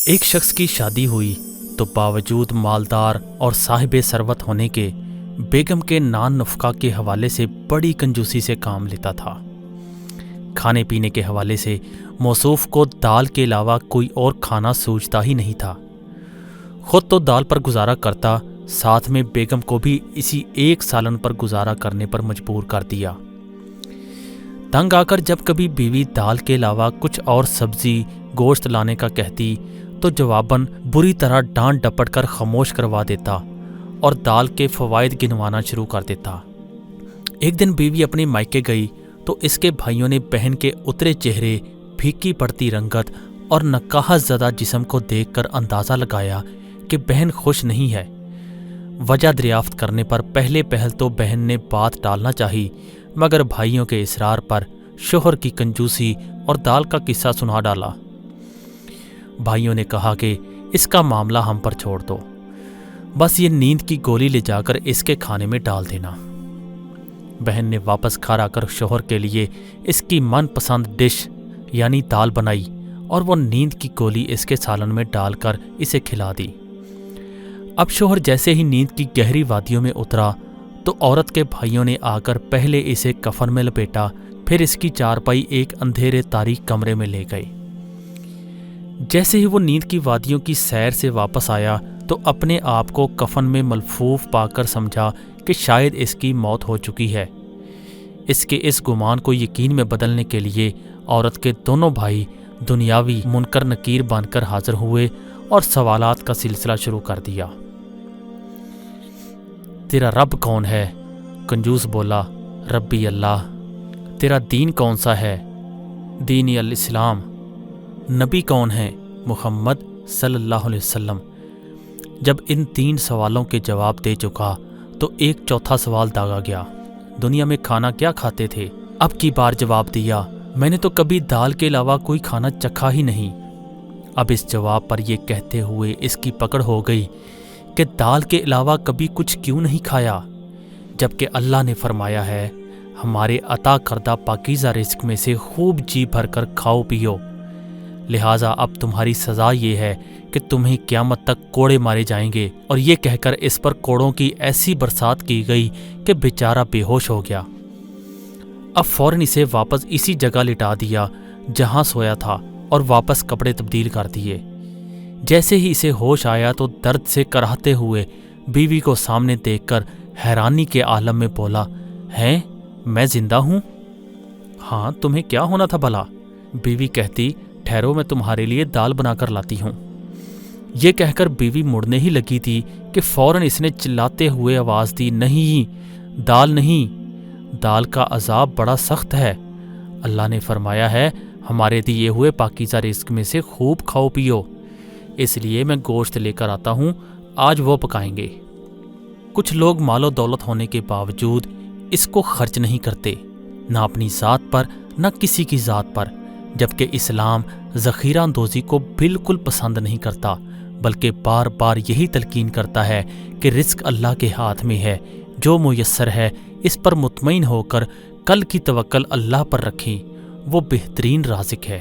ایک شخص کی شادی ہوئی تو باوجود مالدار اور صاحب ثروت ہونے کے بیگم کے نان نفقہ کے حوالے سے بڑی کنجوسی سے کام لیتا تھا۔ کھانے پینے کے حوالے سے موصوف کو دال کے علاوہ کوئی اور کھانا سوچتا ہی نہیں تھا۔ خود تو دال پر گزارا کرتا، ساتھ میں بیگم کو بھی اسی ایک سالن پر گزارا کرنے پر مجبور کر دیا۔ تنگ آ کر جب کبھی بیوی دال کے علاوہ کچھ اور سبزی گوشت لانے کا کہتی تو جواباً بری طرح ڈانٹ ڈپٹ کر خاموش کروا دیتا اور دال کے فوائد گنوانا شروع کر دیتا۔ ایک دن بیوی اپنے مائکے گئی تو اس کے بھائیوں نے بہن کے اترے چہرے، پھیکی پڑتی رنگت اور نقاہت زدہ جسم کو دیکھ کر اندازہ لگایا کہ بہن خوش نہیں ہے۔ وجہ دریافت کرنے پر پہلے پہل تو بہن نے بات ٹالنا چاہی، مگر بھائیوں کے اصرار پر شوہر کی کنجوسی اور دال کا قصہ سنا ڈالا۔ بھائیوں نے کہا کہ اس کا معاملہ ہم پر چھوڑ دو، بس یہ نیند کی گولی لے جا کر اس کے کھانے میں ڈال دینا۔ بہن نے واپس گھر آ کر شوہر کے لیے اس کی من پسند ڈش یعنی دال بنائی اور وہ نیند کی گولی اس کے سالن میں ڈال کر اسے کھلا دی۔ اب شوہر جیسے ہی نیند کی گہری وادیوں میں اترا تو عورت کے بھائیوں نے آ کر پہلے اسے کفن میں لپیٹا، پھر اس کی چارپائی ایک اندھیرے تاریک کمرے میں لے گئے۔ جیسے ہی وہ نیند کی وادیوں کی سیر سے واپس آیا تو اپنے آپ کو کفن میں ملفوف پا کر سمجھا کہ شاید اس کی موت ہو چکی ہے۔ اس کے اس گمان کو یقین میں بدلنے کے لیے عورت کے دونوں بھائی دنیاوی منکر نکیر بن کر حاضر ہوئے اور سوالات کا سلسلہ شروع کر دیا۔ تیرا رب کون ہے؟ کنجوس بولا، ربی اللہ۔ تیرا دین کون سا ہے؟ دین الاسلام۔ نبی کون ہے؟ محمد صلی اللہ علیہ وسلم۔ جب ان 3 سوالوں کے جواب دے چکا تو ایک چوتھا سوال داغا گیا، دنیا میں کھانا کیا کھاتے تھے؟ اب کی بار جواب دیا، میں نے تو کبھی دال کے علاوہ کوئی کھانا چکھا ہی نہیں۔ اب اس جواب پر یہ کہتے ہوئے اس کی پکڑ ہو گئی کہ دال کے علاوہ کبھی کچھ کیوں نہیں کھایا، جبکہ اللہ نے فرمایا ہے ہمارے عطا کردہ پاکیزہ رزق میں سے خوب جی بھر کر کھاؤ پیو، لہٰذا اب تمہاری سزا یہ ہے کہ تمہیں قیامت تک کوڑے مارے جائیں گے۔ اور یہ کہہ کر اس پر کوڑوں کی ایسی برسات کی گئی کہ بیچارہ بے ہوش ہو گیا۔ اب فوراً اسے واپس اسی جگہ لٹا دیا جہاں سویا تھا اور واپس کپڑے تبدیل کر دیے۔ جیسے ہی اسے ہوش آیا تو درد سے کراہتے ہوئے بیوی کو سامنے دیکھ کر حیرانی کے عالم میں بولا، ہیں میں زندہ ہوں؟ ہاں تمہیں کیا ہونا تھا بھلا؟ بیوی کہتی، ٹھہرو میں تمہارے لیے دال بنا کر لاتی ہوں۔ یہ کہہ کر بیوی مڑنے ہی لگی تھی کہ فوراً اس نے چلاتے ہوئے آواز دی، نہیں دال نہیں، دال کا عذاب بڑا سخت ہے۔ اللہ نے فرمایا ہے ہمارے دیے ہوئے پاکیزہ رزق میں سے خوب کھاؤ پیو، اس لیے میں گوشت لے کر آتا ہوں، آج وہ پکائیں گے۔ کچھ لوگ مال و دولت ہونے کے باوجود اس کو خرچ نہیں کرتے، نہ اپنی ذات پر نہ کسی کی ذات پر، جبکہ اسلام ذخیرہ اندوزی کو بالکل پسند نہیں کرتا، بلکہ بار بار یہی تلقین کرتا ہے کہ رزق اللہ کے ہاتھ میں ہے، جو میسر ہے اس پر مطمئن ہو کر کل کی توکل اللہ پر رکھیں، وہ بہترین رازق ہے۔